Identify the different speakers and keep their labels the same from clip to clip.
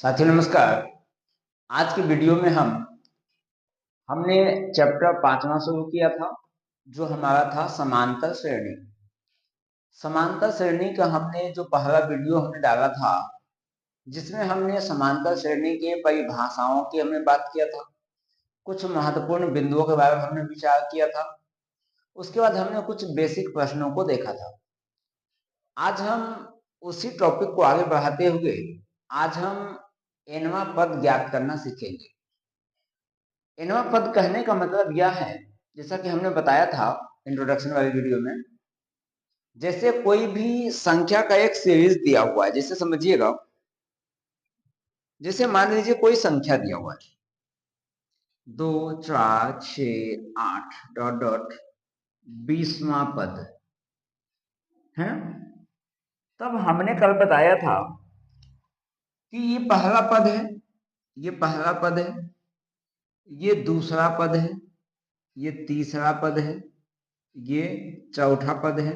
Speaker 1: साथियों नमस्कार। आज के वीडियो में हमने चैप्टर 5वां शुरू किया था, जो हमारा था समांतर श्रेणी। समांतर श्रेणी का हमने जो पहला वीडियो हमने डाला था, जिसमें हमने समांतर श्रेणी के परिभाषाओं की हमने बात किया था, कुछ महत्वपूर्ण बिंदुओं के बारे में हमने विचार किया था। उसके बाद हमने कुछ बेसिक प्रश्नों को देखा था। आज हम उसी टॉपिक को आगे बढ़ाते हुए आज हम nवां पद ज्ञात करना सीखेंगे। nवां पद कहने का मतलब यह है, जैसा कि हमने बताया था इंट्रोडक्शन वाली वीडियो में, जैसे कोई भी संख्या का एक सीरीज दिया हुआ है। जैसे समझिएगा, जैसे मान लीजिए कोई संख्या दिया हुआ है 2 4 6 8 डॉट डॉट 20वां पद है। तब हमने कल बताया था कि ये पहला पद है, ये पहला पद है, ये दूसरा पद है, ये तीसरा पद है, ये चौथा पद है।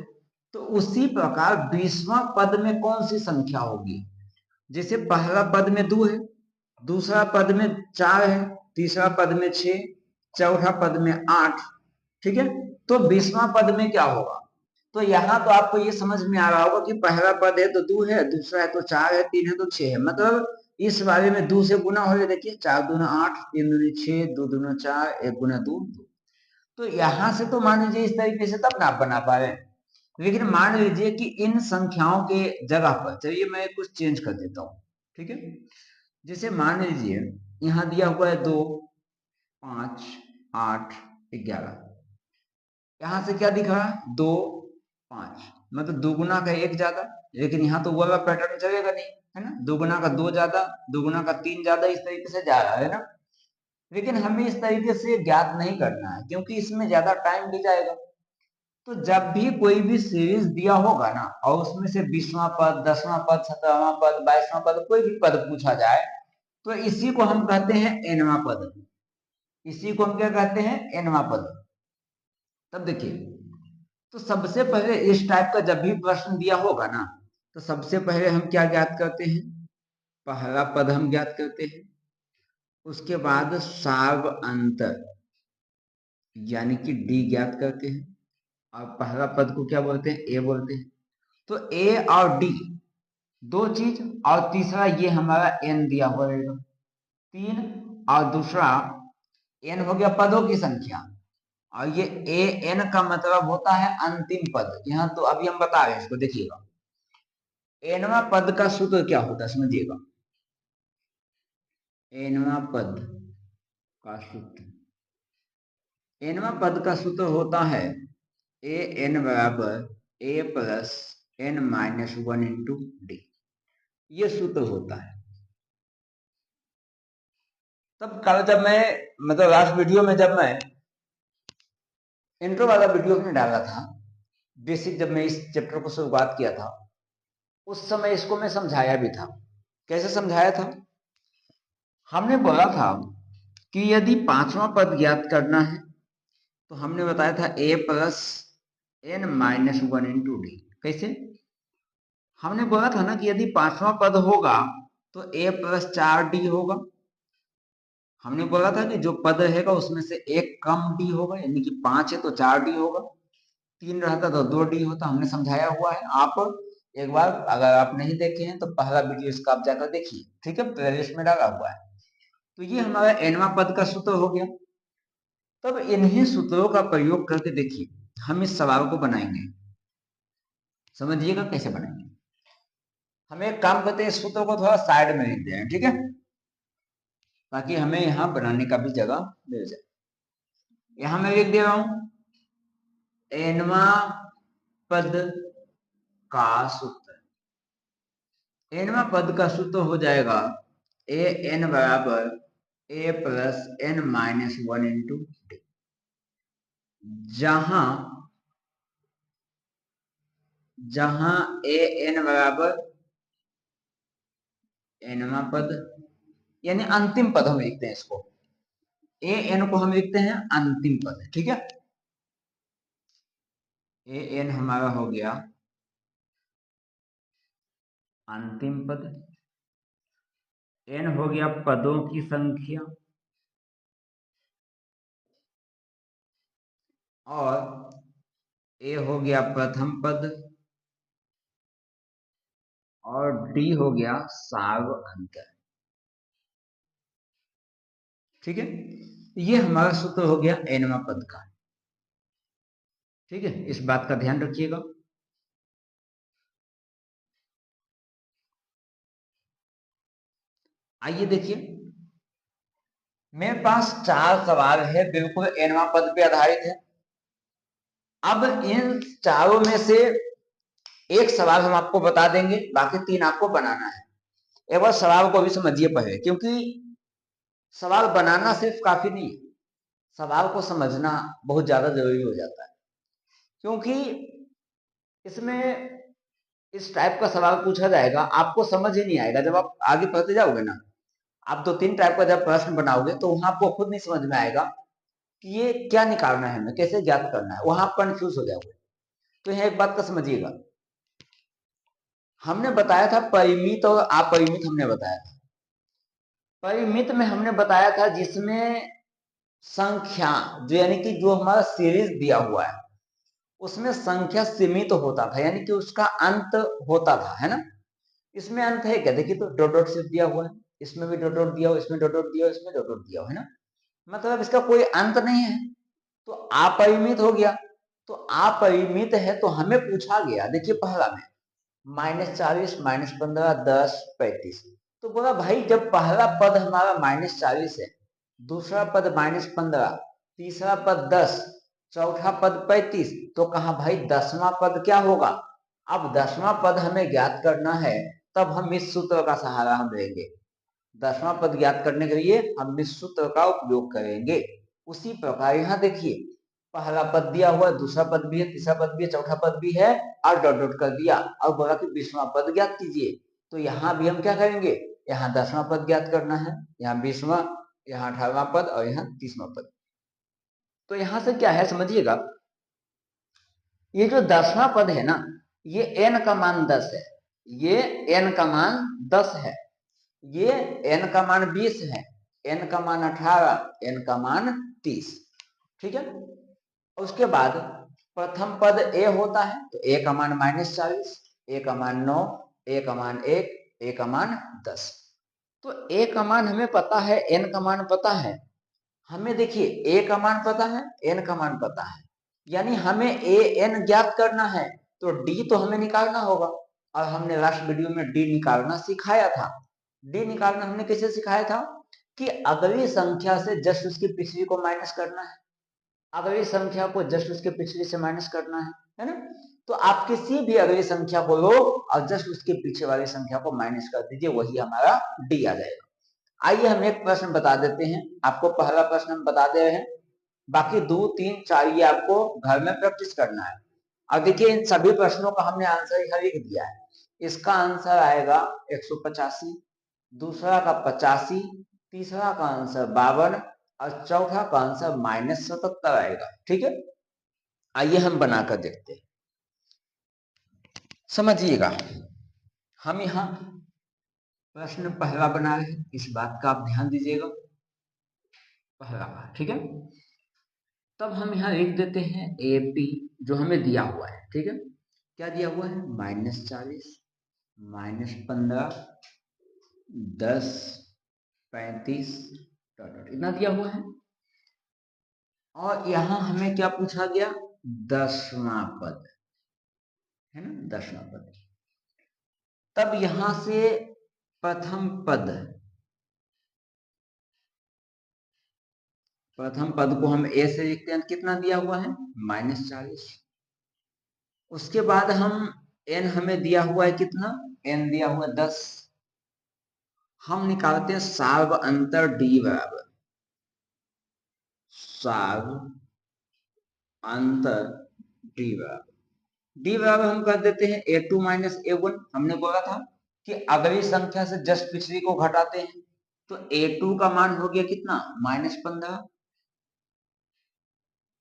Speaker 1: तो उसी प्रकार 20वां पद में कौन सी संख्या होगी? जैसे पहला पद में 2 है, दूसरा पद में 4 है, तीसरा पद में 6, चौथा पद में 8। ठीक है, तो 20वां पद में क्या होगा? तो यहाँ तो आपको ये समझ में आ रहा होगा कि पहला पद है तो 2 है, दूसरा है तो 4 है, 3 है तो 6 है। मतलब इस वाले में 2 से गुना हो जाए। देखिए 4 दूना 8, 3 दूनी 6, 2 दूना 4, 1 गुना 2। तो यहां से तो मान लीजिए इस तरीके से तब ना आप बना पा रहे हैं। लेकिन मान लीजिए कि इन संख्याओं के जगह पर, चलिए मैं कुछ चेंज कर देता हूं। ठीक है, जैसे मान लीजिए यहां दिया हुआ है 2 5 8 11। यहां से क्या दिख रहा है? 2 5, मतलब दोगुना का 1 ज्यादा। लेकिन यहाँ तो वो वाला पैटर्न चलेगा नहीं, है ना? दोगुना का 2 ज्यादा, दोगुना का 3 ज्यादा, इस तरीके से जा रहा है ना। लेकिन हमें इस तरीके से ज्ञात नहीं करना है, क्योंकि इसमें ज्यादा टाइम भी जाएगा। तो जब भी कोई भी सीरीज दिया होगा ना, और उसमें से 20वां पद, 10वां पद, 17वां पद, 22वां पद, कोई भी पद पूछा जाए, तो इसी को हम कहते हैं nवां पद। इसी को हम क्या कहते हैं? nवां पद। तब देखिए, तो सबसे पहले इस टाइप का जब भी प्रश्न दिया होगा ना, तो सबसे पहले हम क्या ज्ञात करते हैं? पहला पद हम ज्ञात करते हैं। उसके बाद सार्व अंतर यानी कि डी ज्ञात करते हैं। और पहला पद को क्या बोलते हैं? ए बोलते हैं। तो ए और डी दो चीज, और तीसरा ये हमारा एन दिया हुआ रहेगा 3, और दूसरा एन हो गया पदों की संख्या। और ये ए एन का मतलब होता है अंतिम पद। यहाँ तो अभी हम बता रहे हैं, इसको देखिएगा। एनवा पद का सूत्र क्या होता है समझिएगा। एनवा पद का सूत्र, एनवा पद का सूत्र होता है ए एन बराबर A plus N minus 1 into D. ये सूत्र होता है। तब कल जब मैं, मतलब लास्ट वीडियो में जब मैं इंट्रो वाला वीडियो में डाला था, बेसिक, जब मैं इस चैप्टर को शुरुआत किया था, उस समय इसको मैं समझाया भी था। कैसे समझाया था? हमने बोला था कि यदि 5वां पद ज्ञात करना है, तो हमने बताया था A plus N minus 1 into D. कैसे? हमने बोला था ना कि यदि 5वां पद होगा तो ए प्लस 4 डी होगा। हमने बोला था कि जो पद रहेगा उसमें से एक कम डी होगा, यानी कि 5 है तो 4 डी होगा, 3 रहता तो 2 डी होता। हमने समझाया हुआ है। आप एक बार, अगर आप नहीं देखे हैं तो पहला वीडियो इसका आप जाकर देखिए। ठीक है, प्लेलिस्ट में डाला हुआ है। तो ये हमारा एनवा पद का सूत्र हो गया। तब इन्हीं सूत्रों का प्रयोग करके देखिए, हम इस सवाल को बनाएंगे। समझिएगा कैसे बनाएंगे। हम एक काम करते हैं, इस सूत्र को थोड़ा साइड में लिख दें, ठीक है, ताकि हमें यहाँ बनाने का भी जगह मिल जाए। यहाँ मैं लिख दे रहा हूं एनवा पद का सूत्र। एनवा पद का सूत्र हो जाएगा ए एन बराबर A plus N minus 1 into D. जहां जहां ए एन बराबर एनवा पद, यानी अंतिम पद हम लिखते हैं इसको। ए एन को हम लिखते हैं अंतिम पद। ठीक है, ए एन हमारा हो गया अंतिम पद। n हो गया पदों की संख्या और a हो गया प्रथम पद और d हो गया सार्व अंतर। ठीक है, ये हमारा सूत्र हो गया nवां पद का। ठीक है, इस बात का ध्यान रखिएगा। आइए देखिए, मेरे पास 4 सवाल है, बिल्कुल nवां पद पे आधारित है। अब इन चारों में से एक सवाल हम आपको बता देंगे, बाकी 3 आपको बनाना है। एक बार सवाल को भी समझिए पहले, क्योंकि सवाल बनाना सिर्फ काफी नहीं, सवाल को समझना बहुत ज्यादा जरूरी हो जाता है। क्योंकि इसमें इस टाइप का सवाल पूछा जाएगा, आपको समझ ही नहीं आएगा। जब आप आगे पढ़ते जाओगे ना, आप 2-3 टाइप का जब प्रश्न बनाओगे तो वहां आपको खुद नहीं समझ में आएगा कि ये क्या निकालना है, हमें कैसे ज्ञात करना है, वहां आप कंफ्यूज हो जाओगे। तो यहाँ एक बात का समझिएगा, हमने बताया था परिमित और अपरिमित। हमने बताया था परिमित में हमने बताया था जिसमें संख्या, जो यानी कि जो हमारा सीरीज दिया हुआ है उसमें संख्या सीमित तो होता था, यानी कि उसका अंत होता था, है ना। इसमें अंत है क्या, देखिए तो डॉट डॉट सिर्फ दिया हुआ है, इसमें भी डॉट डॉट दिया हुआ, इसमें डॉट डॉट दिया हुआ, इसमें डॉट डॉट दिया हुआ, है ना। मतलब इसका कोई अंत नहीं है, तो अपरिमित हो गया। तो अपरिमित है तो हमें पूछा गया, देखिए पहला में -40, -15, 10, 35। तो बोला भाई जब पहला पद हमारा -40 है, दूसरा पद -15, तीसरा पद 10, चौथा पद 35, तो कहा भाई 10वां पद क्या होगा। अब 10वां पद हमें ज्ञात करना है, तब हम इस सूत्र का सहारा हम लेंगे। 10वां पद ज्ञात करने के लिए हम इस सूत्र का उपयोग करेंगे। उसी प्रकार यहाँ देखिए, पहला पद दिया हुआ है, दूसरा पद भी है, तीसरा पद भी है, चौथा पद भी है, और डॉट डॉट कर दिया और बोला कि 20वां पद ज्ञात कीजिए। तो यहाँ भी हम क्या करेंगे, यहाँ 10वां पद ज्ञात करना है, यहाँ 20वां, यहाँ 18वां पद और यहाँ 30वां पद। तो यहाँ से क्या है समझिएगा, ये जो 10वां पद है ना, ये n का मान 10 है, ये n का मान 10 है, ये n का मान 20 है, n का मान 18, n का मान 30। ठीक है, उसके बाद प्रथम पद a होता है, तो a का मान -40, a का मान 9, a का मान 1, a का मान 10। तो a का मान हमें पता है, n का मान पता है, हमें देखिए a का मान पता है, n का मान पता है, यानी हमें a n ज्ञात करना है, तो d तो हमें निकालना होगा। और हमने लास्ट वीडियो में d निकालना सिखाया था। d निकालना हमने कैसे सिखाया था कि अगली संख्या से जस्ट उसकी पिछली को माइनस करना है, अगली संख्या को जस्ट उसके पिछले से माइनस करना है ना। तो आप किसी भी अगली संख्या को लो और जस्ट उसके पीछे वाली संख्या को माइनस कर दीजिए, वही हमारा डी आ जाएगा। आइए हम एक प्रश्न बता देते हैं, आपको पहला प्रश्न हम बता दे रहे हैं, बाकी 2, 3, 4 ये आपको घर में प्रैक्टिस करना है। अब देखिए इन सभी प्रश्नों का हमने आंसर यहाँ लिख दिया है। इसका आंसर आएगा 185, दूसरा का 85, तीसरा का आंसर 52 और चौथा का आंसर -77 आएगा। ठीक है, आइए हम बनाकर देखते हैं, समझिएगा। हम यहाँ प्रश्न पहला बना रहे हैं, इस बात का आप ध्यान दीजिएगा, पहला। ठीक है, तब हम यहाँ लिख देते हैं AP जो हमें दिया हुआ है। ठीक है, क्या दिया हुआ है, -40, -15, 10, 35 इतना दिया हुआ है। और यहाँ हमें क्या पूछा गया, 10वां पद, है ना, 10वां पद। तब यहां से प्रथम पद, प्रथम पद को हम a से लिखते हैं, कितना दिया हुआ है, -40। उसके बाद हम n हमें दिया हुआ है कितना, n दिया हुआ है 10। हम निकालते हैं सार्व अंतर d बराबर, सार्व अंतर d बराबर, d बराबर हम कर देते हैं a2 - a1। हमने बोला था कि अगली संख्या से जस्ट पिछली को घटाते हैं, तो a2 का मान हो गया कितना, -15,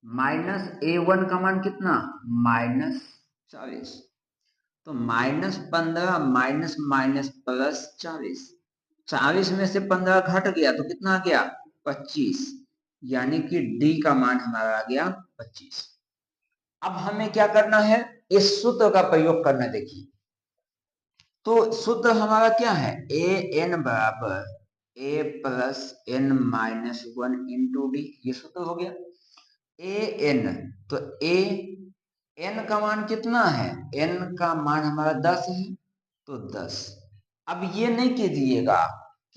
Speaker 1: -a1 का मान कितना, -40। तो -15 माइनस माइनस +40, 40 में से 15 घट गया तो कितना आ गया 25, यानी कि डी का मान हमारा आ गया 25। अब हमें क्या करना है, इस सूत्र का प्रयोग करना। देखिए तो सूत्र हमारा क्या है, ए एन बराबर A plus N minus one into D, ये सूत्र हो गया। ए एन, तो ए एन का मान कितना है, एन का मान हमारा 10 है, तो 10। अब ये नहीं कीजिएगा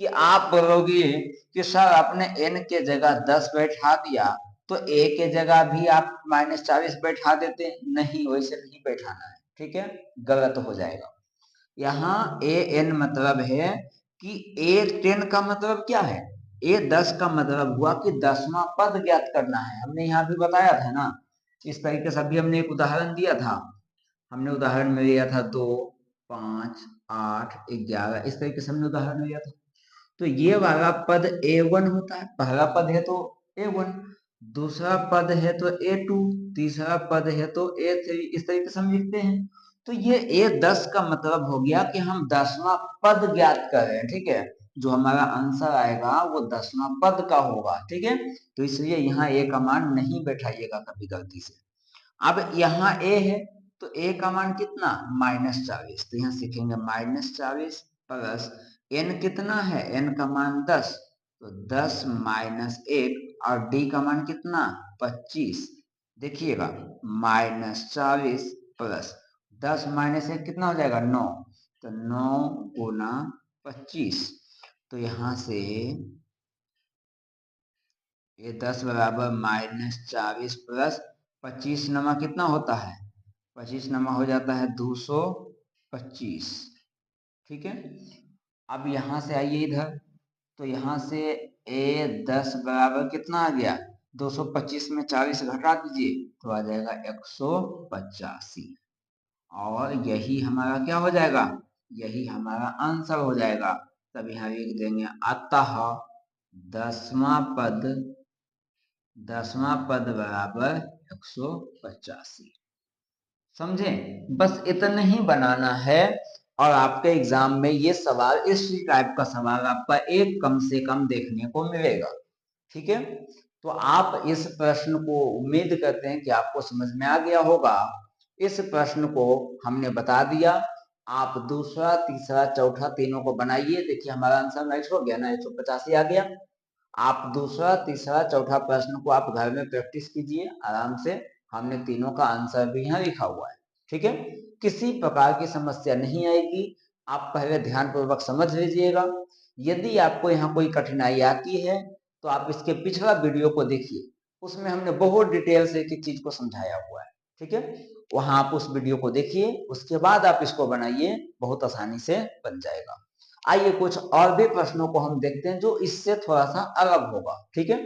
Speaker 1: कि आप बोलोगे कि सर आपने एन के जगह 10 बैठा दिया तो ए के जगह भी आप -40 बैठा देते, नहीं वैसे नहीं बैठाना है, ठीक है, गलत हो जाएगा। यहाँ ए एन मतलब है कि ए 10 का मतलब क्या है, ए 10 का मतलब हुआ कि 10वां पद ज्ञात करना है। हमने यहाँ भी बताया था ना, इस तरीके से अभी हमने एक उदाहरण दिया था। हमने उदाहरण में लिया था 2, 5, 8, 11, इस तरीके से हमने उदाहरण लिया था। तो ये वाला पद A1 होता है, पहला पद है तो A1, दूसरा पद है तो A2, तीसरा पद है तो A3, इस तरीके से हम लिखते हैं। तो ये A10 का मतलब हो गया कि हम 10वां पद ज्ञात कर रहे हैं, ठीक है, जो हमारा आंसर आएगा वो 10वां पद का होगा, ठीक है। तो इसलिए यहाँ A का मान नहीं बैठाइएगा कभी गलती से। अब यहाँ A है तो A का मान कितना -40, तो यहाँ सीखेंगे -40 प्लस n कितना है, n का मान 10, तो 10 माइनस 1, और d का मान कितना 25। देखिएगा -40 प्लस 10 माइनस 1 कितना हो जाएगा 9, तो 9 गुना 25, तो यहाँ से ये 10 बराबर -40 प्लस 25 नमा कितना होता है, 25 नमा हो जाता है 225, ठीक है। अब यहाँ से आइए इधर, तो यहाँ से A10 बराबर कितना आ गया, 225 में 40 घटा दीजिए तो आ जाएगा 185, और यही हमारा क्या हो जाएगा, यही हमारा आंसर हो जाएगा। तब यहाँ लिख देंगे अतः 10वां पद बराबर 185। समझे, बस इतना ही बनाना है, और आपके एग्जाम में ये सवाल, इस टाइप का सवाल आपका एक कम से कम देखने को मिलेगा, ठीक है। तो आप इस प्रश्न को, उम्मीद करते हैं कि आपको समझ में आ गया होगा। इस प्रश्न को हमने बता दिया, आप दूसरा तीसरा चौथा तीनों को बनाइए। देखिए हमारा आंसर राइट हो गया ना, 185 आ गया। आप दूसरा तीसरा चौथा प्रश्न को आप घर में प्रैक्टिस कीजिए आराम से, हमने तीनों का आंसर भी यहाँ लिखा हुआ है, ठीक है। किसी प्रकार की समस्या नहीं आएगी, आप पहले ध्यान पूर्वक समझ लीजिएगा। यदि आपको यहाँ कोई कठिनाई आती है तो आप इसके पिछला वीडियो को देखिए, उसमें हमने बहुत डिटेल से एक एक चीज को समझाया हुआ है, ठीक है। वहां आप उस वीडियो को देखिए, उसके बाद आप इसको बनाइए, बहुत आसानी से बन जाएगा। आइए कुछ और भी प्रश्नों को हम देखते हैं जो इससे थोड़ा सा अलग होगा, ठीक है।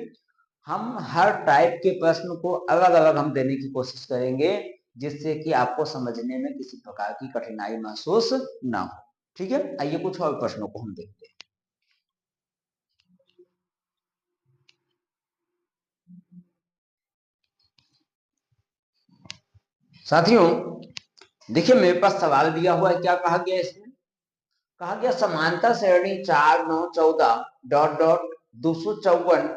Speaker 1: हम हर टाइप के प्रश्न को अलग अलग हम देने की कोशिश करेंगे, जिससे कि आपको समझने में किसी प्रकार की कठिनाई महसूस ना हो, ठीक है। आइए कुछ और प्रश्नों को हम देखते हैं। साथियों देखिए मेरे पास सवाल दिया हुआ है, क्या कहा गया इसमें, कहा गया समांतर श्रेणी 4, 9, 14 डॉट डॉट 254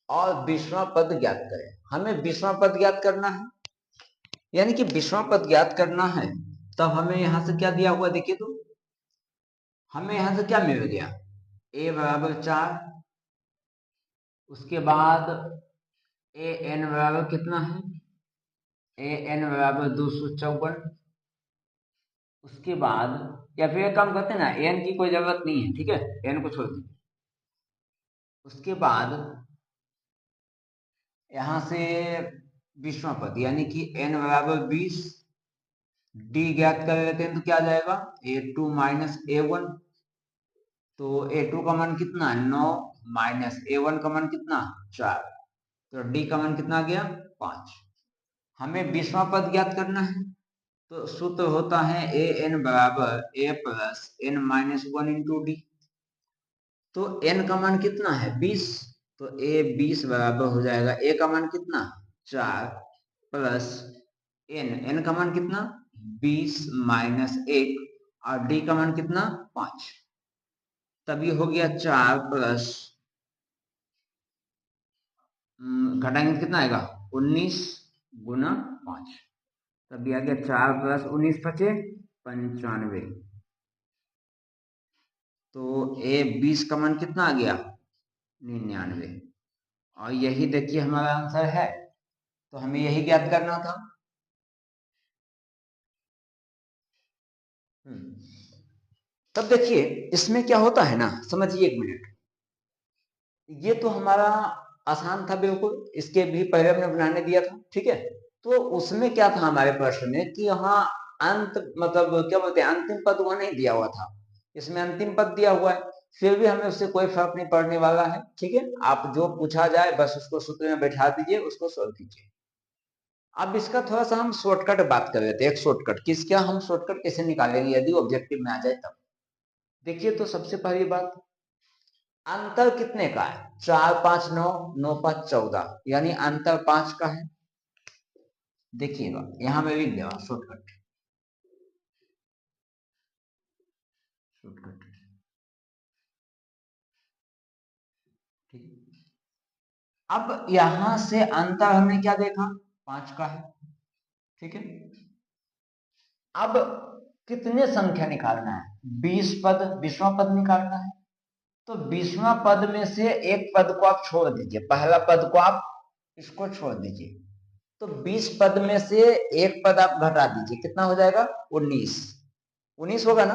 Speaker 1: और 20वां पद ज्ञात करें। हमें 20वां पद ज्ञात करना है, यानी कि 20वां पद ज्ञात करना है। तब हमें यहां से क्या दिया हुआ देखिए, तो हमें यहां से क्या मिल गया, a बराबर 4, उसके बाद ए एन बराबर कितना है, ए एन बराबर 254, उसके बाद, या फिर एक काम करते हैं ना, एन की कोई जरूरत नहीं है, ठीक है, एन को छोड़ दीजिए। उसके बाद यहां से 20वां पद यानी कि n बराबर 20, डी ज्ञात कर लेते हैं तो क्या आ जाएगा a2 माइनस a1, तो a2 का मान कितना 9 माइनस a1 का मान कितना 4, तो डी का मान कितना आ गया 5। हमें 20वां पद ज्ञात करना है, तो सूत्र होता है ए एन बराबर A plus N minus 1 into D. तो n का मान कितना है 20, तो a 20 बराबर हो जाएगा a का मान कितना 4 प्लस n का मान कितना 20 माइनस 1, और d का मान कितना 5। तब ये हो गया 4 प्लस घटाएंगे कितना आएगा 19 गुना 5, तब ये आ गया 4 प्लस 19 बचे 95। तो ए 20 का मान कितना आ गया 99। और यही देखिए हमारा आंसर है, तो हमें यही ज्ञात करना था। तब देखिए इसमें क्या होता है ना, समझिए एक मिनट। ये तो हमारा आसान था बिल्कुल, इसके भी पहले हमने बनाने दिया था, ठीक है। तो उसमें क्या था हमारे प्रश्न में कि यहाँ अंत मतलब क्या बोलते हैं अंतिम पद वहां नहीं दिया हुआ था, इसमें अंतिम पद दिया हुआ है। फिर भी हमें उससे कोई फर्क नहीं पड़ने वाला है, ठीक है। आप जो पूछा जाए बस उसको सूत्र में बैठा दीजिए, उसको सोल्व कीजिए। अब इसका थोड़ा सा हम शॉर्टकट बात कर रहे थे, एक शॉर्टकट किस क्या हम शॉर्टकट कैसे निकालेंगे यदि ऑब्जेक्टिव में आ जाए तब। देखिए तो सबसे पहली बात, अंतर कितने का है 4 5 9 9 5 14, यानी अंतर 5 का है। देखिएगा यहां मैं लिख देगा शॉर्टकट, शॉर्टकट ठीक। अब यहां से अंतर हमने क्या देखा 5 का है, ठीक है। अब कितने संख्या निकालना है 20 पद, 20वां पद निकालना है। तो 20वां पद में से एक पद को आप छोड़ दीजिए, पहला पद को आप इसको छोड़ दीजिए। तो 20 पद में से एक पद आप घटा दीजिए, कितना हो जाएगा 19, 19 होगा ना।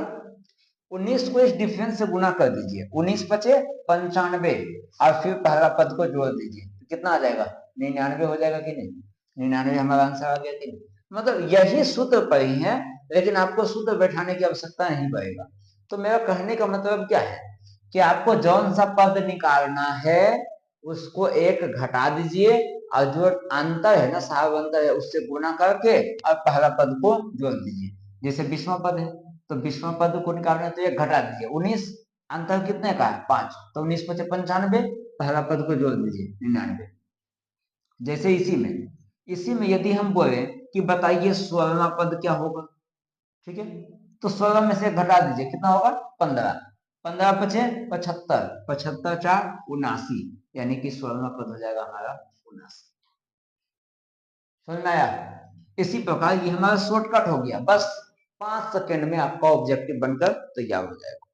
Speaker 1: 19 को इस डिफरेंस से गुना कर दीजिए, 19 बचे 95, और फिर पहला पद को जोड़ दीजिए तो कितना आ जाएगा 99 हो जाएगा कि नहीं। 99 हमारा आंसर आ गया कि नहीं। मतलब यही सूत्र पर ही है, लेकिन आपको सूत्र बैठाने की आवश्यकता नहीं पड़ेगा। तो मेरा कहने का मतलब क्या है कि आपको जौन सा पद निकालना है उसको एक घटा दीजिए, और जो अंतर है ना साहब अंतर है उससे गुना करके और पहला पद को जोड़ दीजिए। जैसे 20वां पद है तो 20वां पद को निकालना है तो एक घटा दीजिए, 19 अंतर कितने का है 5, तो 19 बचे 95, पहला पद को जोड़ दीजिए 99। जैसे इसी में यदि हम बोले कि बताइए 16वां पद क्या होगा, ठीक है। तो 16 में से घटा दीजिए कितना होगा 15, 15 पचे 75, 75 4 79, यानी कि 16वां पद हो जाएगा हमारा 79। समझ में आया। इसी प्रकार ये हमारा शॉर्टकट हो गया, बस 5 सेकंड में आपका ऑब्जेक्टिव बनकर तैयार हो जाएगा,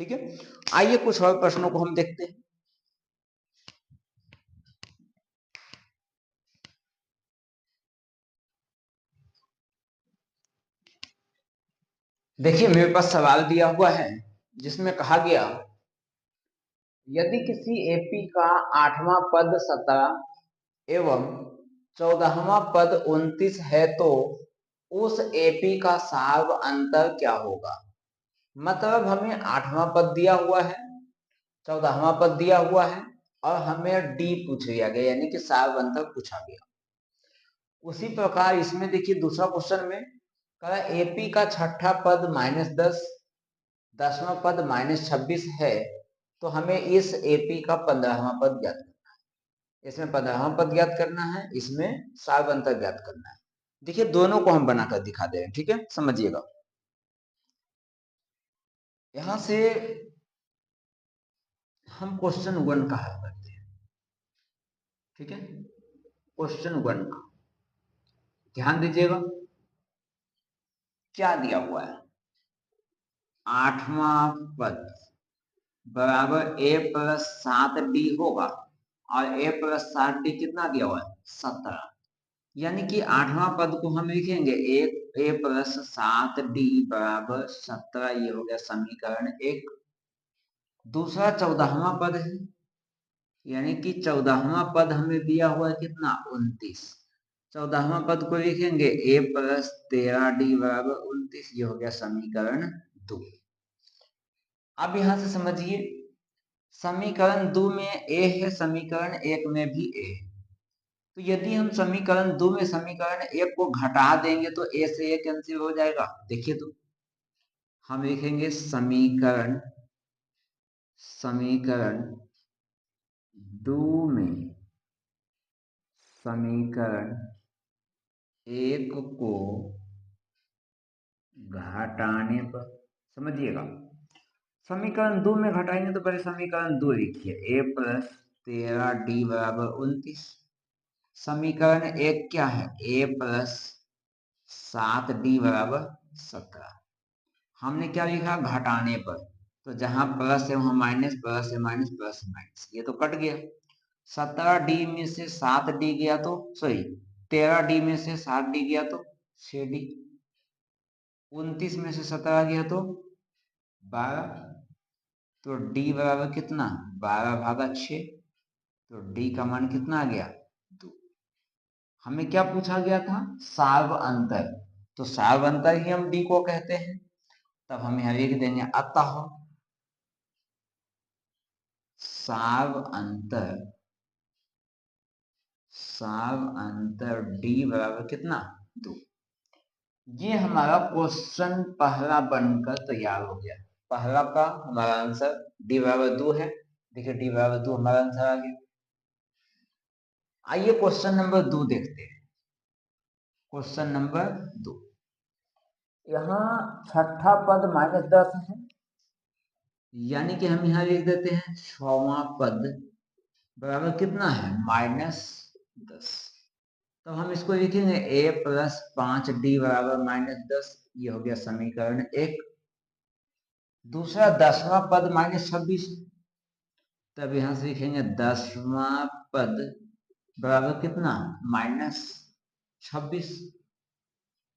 Speaker 1: ठीक है। आइए कुछ और प्रश्नों को हम देखते हैं। देखिए मेरे पास सवाल दिया हुआ है जिसमें कहा गया यदि किसी एपी का 8वां पद 17 एवं 14वां पद 29 है तो उस एपी का सार्व अंतर क्या होगा। मतलब हमें 8वां पद दिया हुआ है, 14वां पद दिया हुआ है, और हमें डी पूछ लिया गया यानी कि सार्व अंतर पूछा गया। उसी प्रकार इसमें देखिए दूसरा क्वेश्चन में कहा एपी का छठा पद -10, 10वां पद -26 है, तो हमें इस एपी का 15वां पद ज्ञात करना है। इसमें 15वां पद ज्ञात करना है, इसमें सार्व अंतर ज्ञात करना है। देखिए दोनों को हम बनाकर दिखा दे रहे हैं, ठीक है समझिएगा। यहां से हम क्वेश्चन 1 का हल करते हैं, ठीक है। क्वेश्चन 1 का ध्यान दीजिएगा क्या दिया हुआ है 8वां पद बराबर a प्लस 7d होगा, और a प्लस 7d कितना दिया हुआ है 17, यानी कि 8वां पद को हम लिखेंगे a प्लस 7d बराबर 17, ये हो गया समीकरण 1। दूसरा 14वां पद है, यानी कि 14वां पद हमें दिया हुआ है कितना 29, 14वां पद को लिखेंगे a प्लस 13d बराबर 29, ये हो गया समीकरण 2। अब यहां से समझिए समीकरण 2 में a है, समीकरण 1 में भी a है। तो यदि हम समीकरण 2 में समीकरण 1 को घटा देंगे तो a से a कैंसिल हो जाएगा। देखिए तो हम लिखेंगे समीकरण समीकरण 2 में समीकरण 1 को घटाने पर, समझिएगा समीकरण 2 में घटाएंगे तो पहले समीकरण 2 लिखिए, a प्लस 13d बराबर 29। समीकरण 1 क्या है, a प्लस 7d बराबर 17। हमने क्या लिखा, घटाने पर, तो जहां प्लस है वहां माइनस, प्लस है माइनस, प्लस है माइनस, ये तो कट गया। 17d में से 7d गया तो सॉरी 13d में से 7d गया तो 6d। 29 में से 17 गया तो 12। तो d बराबर कितना, 12 भागा 6। तो d का मान कितना आ गया, 2। हमें क्या पूछा गया था, सार्व अंतर, तो सार्व अंतर ही हम d को कहते हैं। तब हम यहाँ लिख देंगे अतः सार्व अंतर d बराबर कितना, 2। ये हमारा क्वेश्चन पहला बनकर तैयार हो गया। पहला का हमारा आंसर d बराबर 2 है। देखिए d बराबर 2 हमारा आंसर आ गया। आइए क्वेश्चन नंबर 2 देखते हैं। क्वेश्चन नंबर 2, यहाँ छठा पद -10 है, यानी कि हम यहाँ लिख देते हैं 6वां पद बराबर कितना है, -10। तो हम इसको लिखेंगे a प्लस 5d बराबर -10। ये हो गया समीकरण 1। दूसरा 10वां पद -26, तब यहां से लिखेंगे 10वां पद बराबर कितना, -26।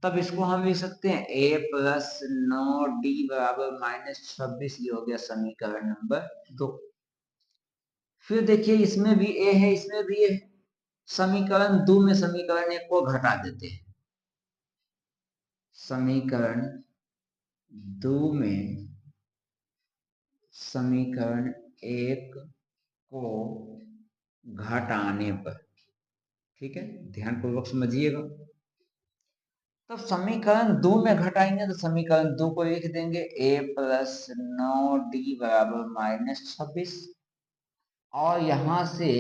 Speaker 1: तब इसको हम लिख सकते हैं a प्लस 9d बराबर -26। ये हो गया समीकरण नंबर 2। फिर देखिए इसमें भी a है, इसमें भी a है। समीकरण 2 में समीकरण 1 को घटा देते हैं। समीकरण 2 में समीकरण 1 को घटाने पर, ठीक है, ध्यान पूर्वक समझिएगा। तो समीकरण 2 में घटाएंगे तो समीकरण 2 को लिख देंगे a प्लस 9d बराबर -26, और यहां से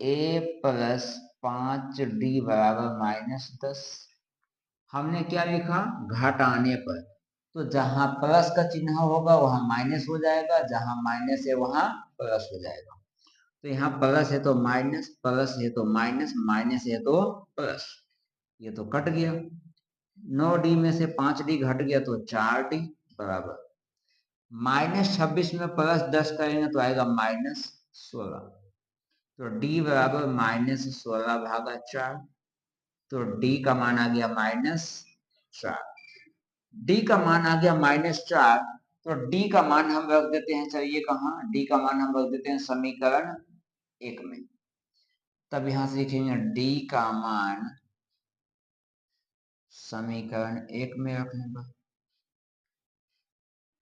Speaker 1: a प्लस 5d बराबर -10। हमने क्या लिखा, घटाने पर, तो जहां प्लस का चिन्ह होगा वहां माइनस हो जाएगा, जहां माइनस है वहां प्लस हो जाएगा। तो यहाँ प्लस है तो माइनस, प्लस है तो माइनस, माइनस है तो प्लस, ये तो कट गया। 9d में से 5d घट गया तो 4d बराबर -26 में +10 करेंगे तो आएगा -16। तो d बराबर -16 भागा 4। तो d का मान आ गया -4। d का मान आ गया -4। तो d का मान हम रख देते हैं, चलिए कहाँ, d का मान हम रख देते हैं समीकरण 1 में। तब यहां से लिखेंगे d का मान समीकरण 1 में रखने पर,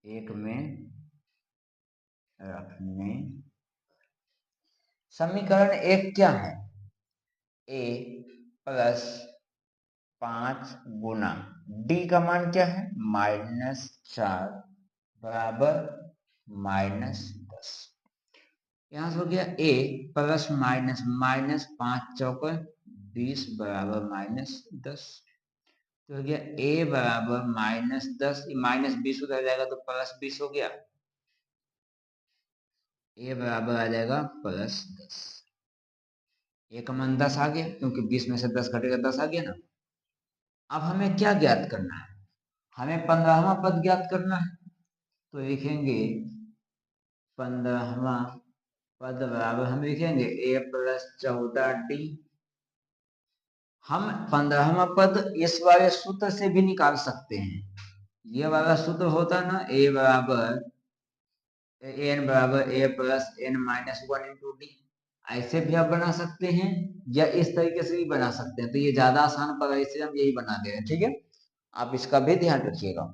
Speaker 1: 1 में रखने, समीकरण 1 क्या है, a प्लस 5 गुना d का मान क्या है, -4 बराबर -10। यहां से हो गया a प्लस माइनस, -5 चौके 20 बराबर -10। तो हो गया a बराबर -10, -20 उधर जाएगा तो +20 हो गया, a बराबर आ जाएगा +10। a का मान 10 आ गया, क्योंकि 20 में से 10 घटेगा 10 आ गया ना। अब हमें क्या ज्ञात करना है, हमें 15वां पद ज्ञात करना है। तो लिखेंगे 15वां पद बराबर, हम लिखेंगे a प्लस 14d। हम 15वां पद इस वाले सूत्र से भी निकाल सकते हैं। ये वाला सूत्र होता ना, a बराबर n बराबर a plus n minus 1 into D. ऐसे भी आप बना सकते हैं, या इस तरीके से भी बना सकते हैं। तो ये ज्यादा आसान पड़ा, इसलिए हम यही बना दे रहे हैं, ठीक है। आप इसका भी ध्यान रखिएगा,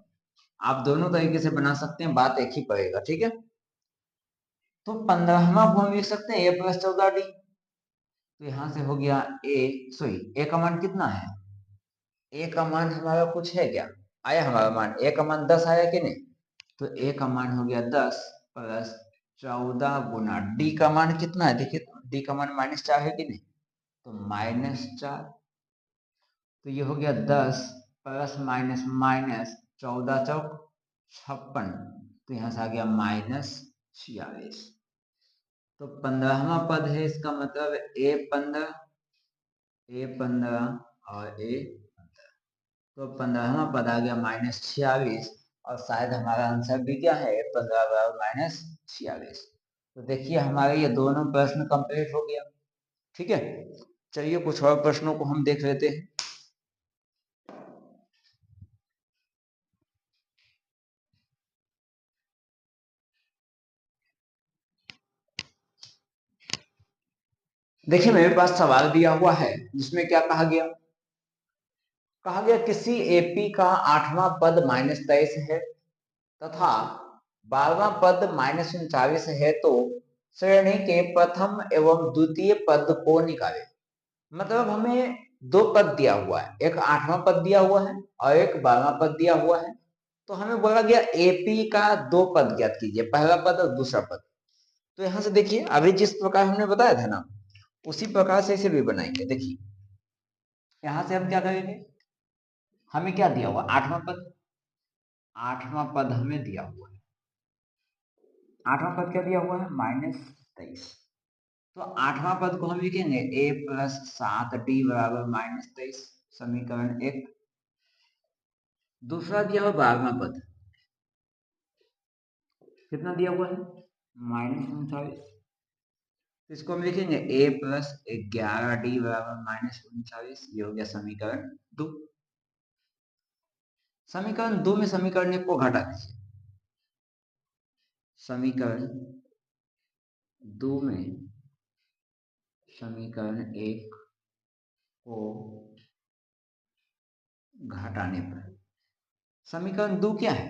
Speaker 1: आप दोनों तरीके से बना सकते हैं, बात एक ही पड़ेगा, ठीक है। तो 15वां को हम लिख सकते हैं a प्लस 14d। तो यहां से हो गया a का मान कितना है, a का मान हमारा कुछ है क्या, आया हमारा मान, a का मान 10 आया कि नहीं। तो a का मान हो गया 10 प्लस 14 गुना d का मान कितना है, देखिए d का मान -4 है कि नहीं, तो -4। तो ये हो गया 10 प्लस माइनस माइनस, 14 चौक 56। तो तो यहाँ से आ गया -46। तो 15वां पद है, इसका मतलब A15 और A15। तो 15वां पद आ गया -46 और शायद हमारा आंसर भी क्या है, 15 बराबर -46। तो देखिए हमारे ये दोनों प्रश्न कंप्लीट हो गया। ठीक है, चलिए कुछ और प्रश्नों को हम देख लेते हैं। देखिए मेरे पास सवाल दिया हुआ है जिसमें क्या कहा गया किसी एपी का 8वां पद -23 है तथा 12वां पद -39 है, तो श्रेणी के प्रथम एवं द्वितीय पद को निकालें। मतलब हमें दो पद दिया हुआ है, एक 8वां पद दिया हुआ है और एक 12वां पद दिया हुआ है। तो हमें बोला गया एपी का दो पद ज्ञात कीजिए, पहला पद और दूसरा पद। तो यहाँ से देखिए अभी जिस प्रकार हमने बताया था ना, उसी प्रकार से इसे भी बनाएंगे। देखिए यहाँ से हम क्या करेंगे, हमें क्या दिया हुआ, 8वां पद हमें दिया हुआ है। 8वां पद क्या दिया हुआ है, -23। तो 8वां पद को हम लिखेंगे A+7D बराबर -23, समीकरण 1। दूसरा दिया हुआ 12वां पद कितना दिया हुआ है, -39। इसको हम लिखेंगे A+11D बराबर -39, ये हो गया समीकरण 2। समीकरण 2 में समीकरण 1 को घटा दीजिए। समीकरण 2 में समीकरण 1 को घटाने पर समीकरण 2 क्या है,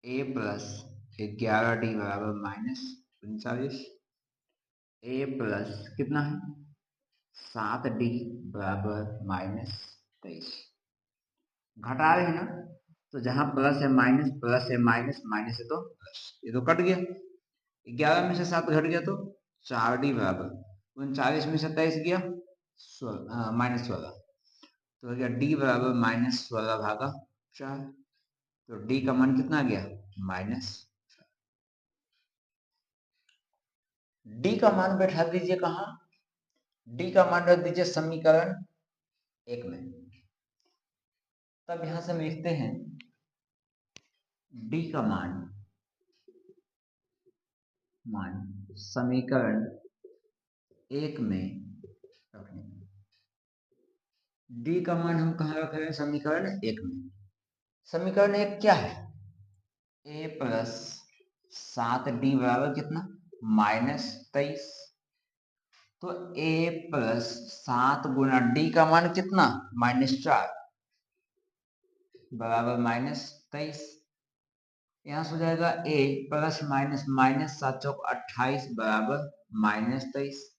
Speaker 1: A+11D बराबर -39, A प्लस कितना है 7D बराबर -23। घटा रहे हैं ना, तो जहां प्लस है माइनस, माइनस है तो प्लस, ये तो कट गया। 11 में से 7 घट गया तो 4D बराबर 39 में से 23 गया -16, तो हो गया D बराबर -16 भागा 4। तो D का मान कितना गया, माइनस। D का मान बैठा दीजिए कहाँ, D का मान रख दीजिए समीकरण 1 में। तब यहां से हम लिखते हैं D का मान समीकरण 1 में रखें। D का मान हम कहाँ रख रहे हैं, समीकरण 1 में। समीकरण 1 क्या है, A+7D बराबर कितना, -23। तो A+7 गुना D का मान कितना, -4 बराबर -23। यहाँ से हो जाएगा A प्लस माइनस माइनस 7 चौक 28 बराबर -23।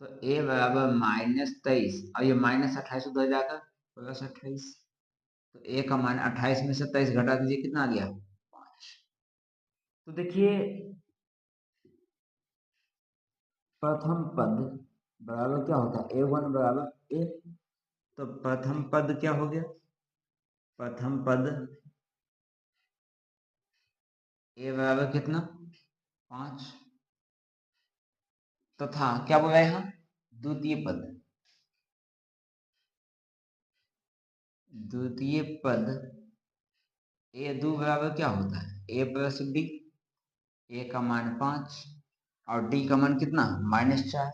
Speaker 1: तो A बराबर -23 और ये -28 उधर जाकर +28। तो A का मान 28 में से 23 घटा दीजिए, कितना आ गया 5। तो देखिए प्रथम पद बराबर क्या होता है, A1 बराबर A। तो प्रथम पद क्या हो गया, प्रथम पद A बराबर कितना 5, तथा क्या बोला यहाँ द्वितीय पद, द्वितीय पद A2 बराबर क्या होता है, A+D। A का मान 5 और D का मान कितना -4,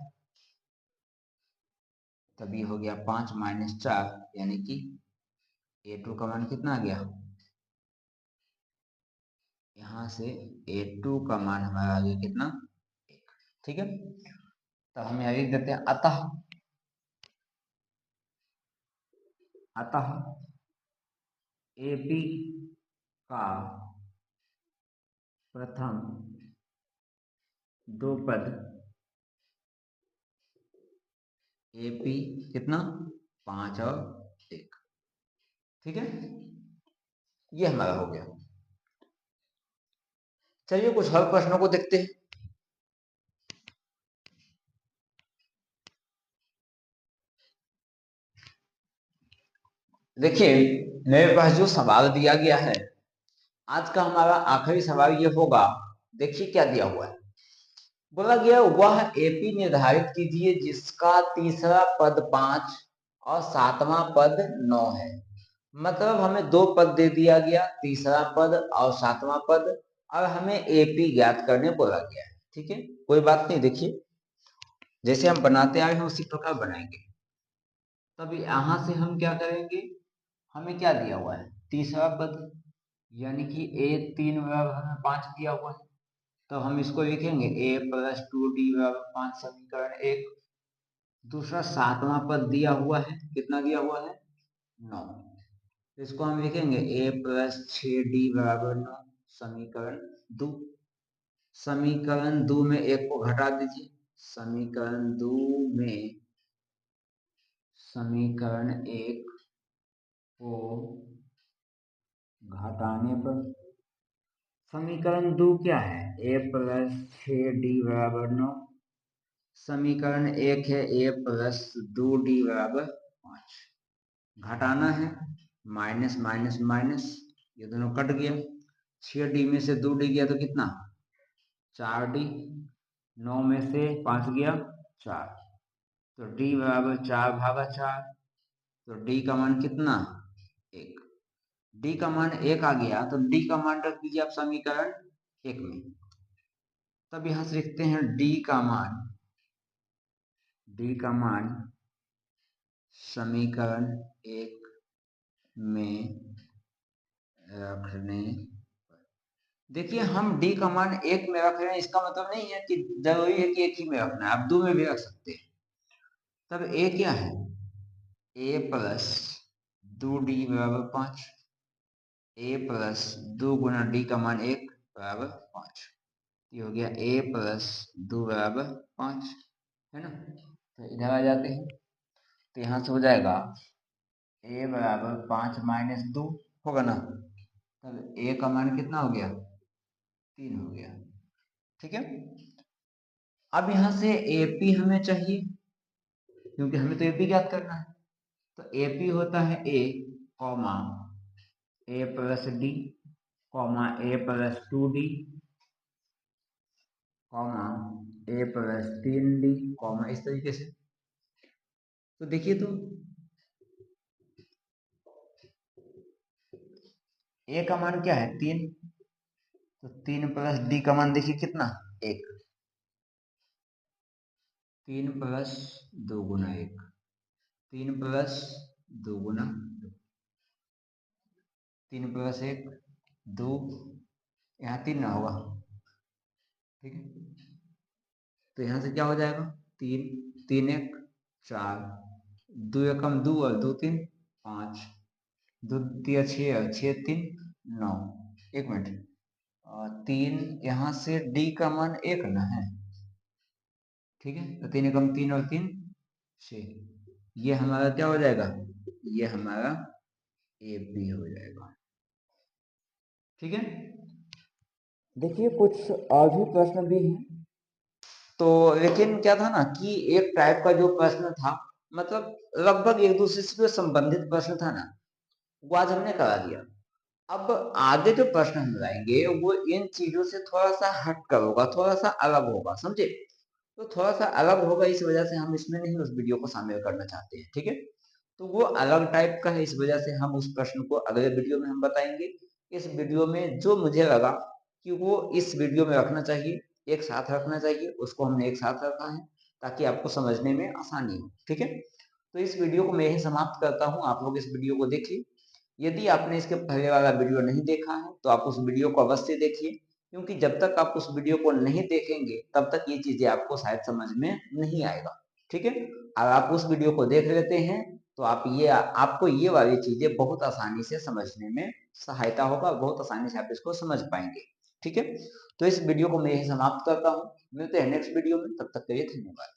Speaker 1: तभी हो गया 5 -4, यानी कि A2 का मान कितना आ गया, यहाँ से A2 का मान हमारा आ गया कितना 1। ठीक है, तो हम यहाँ लिख देते हैं अतः, अतः AB का प्रथम दो पद AP कितना 5 और 1। ठीक है, ये हमारा हो गया। चलिए कुछ और प्रश्नों को देखते हैं। देखिए मेरे पास जो सवाल दिया गया है आज का हमारा आखिरी सवाल ये होगा, देखिए क्या दिया हुआ है। बोला गया वह एपी निर्धारित कीजिए जिसका तीसरा पद 5 और सातवां पद 9 है। मतलब हमें दो पद दे दिया गया, तीसरा पद और सातवां पद, और हमें एपी ज्ञात करने बोला गया है। ठीक है, कोई बात नहीं। देखिए जैसे हम बनाते आए हैं उसी प्रकार बनाएंगे। तब यहां से हम क्या करेंगे, हमें क्या दिया हुआ है, तीसरा पद, यानी कि A3 बराबर हमें 5 दिया हुआ है, तो हम इसको लिखेंगे A+2D बराबर 5, समीकरण 1। दूसरा सातवां पद दिया हुआ है, कितना दिया हुआ है, 9, इसको हम लिखेंगे A+6D बराबर 9, समीकरण 2। समीकरण 2 में एक को घटा दीजिए, समीकरण 2 में समीकरण 1 को घटाने पर समीकरण 2 क्या है, A+6D बराबर 9, समीकरण 1 है A+2D बराबर 5। घटाना है, माइनस माइनस माइनस, ये दोनों कट गया, 6D में से 2D गया तो कितना, 4D, 9 में से 5 गया 4, तो D बराबर 4/4, तो D का मान कितना, 1। D का मान 1 आ गया तो D का मान रख दीजिए आप समीकरण 1 में। तब यहां से लिखते हैं D का मान समीकरण 1 में रखने, देखिए हम D का मान 1 में रख रहे हैं, इसका मतलब नहीं है कि जरूरी है कि 1 ही में रखना है, आप 2 में भी रख सकते हैं। तब A क्या है, A+2D बराबर 5, A+2 गुना D का मान 1 बराबर 5, ये हो गया A+2 बराबर 5, है ना। तो इधर आ जाते हैं, तो यहाँ से हो जाएगा A बराबर 5 - 2 होगा ना, तब A का मान कितना हो गया, 3 हो गया। ठीक है, अब यहाँ से AP हमें चाहिए, क्योंकि हमें तो AP ज्ञात करना है। तो AP होता है A, A+D, A+2D, A+3D, इस तरीके से। तो देखिए, तो A का मान क्या है, 3, तो 3+D का मान देखिए कितना, 1, 3+2 गुना 1, 3+2 गुना 2, 3+1 2, यहाँ 3 ना होगा, ठीक है। तो यहाँ से क्या हो जाएगा, 3, 3 1 4, 2 एकम 2 और 2 3 5, 2 तिया 6 और 6 3 9। एक मिनट, 3 यहाँ से D का मान 1 ना है, ठीक है, तो 3 एकम 3 और 3 6, ये हमारा क्या हो जाएगा, ये हमारा AP हो जाएगा। ठीक है, देखिए कुछ और भी प्रश्न भी हैं, तो लेकिन क्या था ना कि एक टाइप का जो प्रश्न था, मतलब लगभग एक दूसरे से संबंधित प्रश्न था ना, वो आज हमने करा दिया। अब आगे जो प्रश्न हम लाएंगे वो इन चीजों से थोड़ा सा हट कर होगा, थोड़ा सा अलग होगा, समझे। तो थोड़ा सा अलग होगा, इस वजह से हम इसमें नहीं उस वीडियो को शामिल करना चाहते हैं, ठीक है। तो वो अलग टाइप का है, इस वजह से हम उस प्रश्न को अगले वीडियो में हम बताएंगे। इस वीडियो में जो मुझे लगा कि वो इस वीडियो में रखना चाहिए, एक साथ रखना चाहिए, उसको हमने एक साथ रखा है ताकि आपको समझने में आसानी हो, ठीक है। तो इस वीडियो को मैं यही समाप्त करता हूँ, आप लोग इस वीडियो को देखिए। यदि आपने इसके पहले वाला वीडियो नहीं देखा है तो आप उस वीडियो को अवश्य देखिए, क्योंकि जब तक आप उस वीडियो को नहीं देखेंगे तब तक ये चीजें आपको शायद समझ में नहीं आएगा, ठीक है। अगर आप उस वीडियो को देख लेते हैं तो आपको ये वाली चीजें बहुत आसानी से समझने में सहायता होगा, बहुत आसानी से आप इसको समझ पाएंगे, ठीक है। तो इस वीडियो को मैं यही समाप्त करता हूँ, मिलते हैं नेक्स्ट वीडियो में, तब तक के लिए धन्यवाद।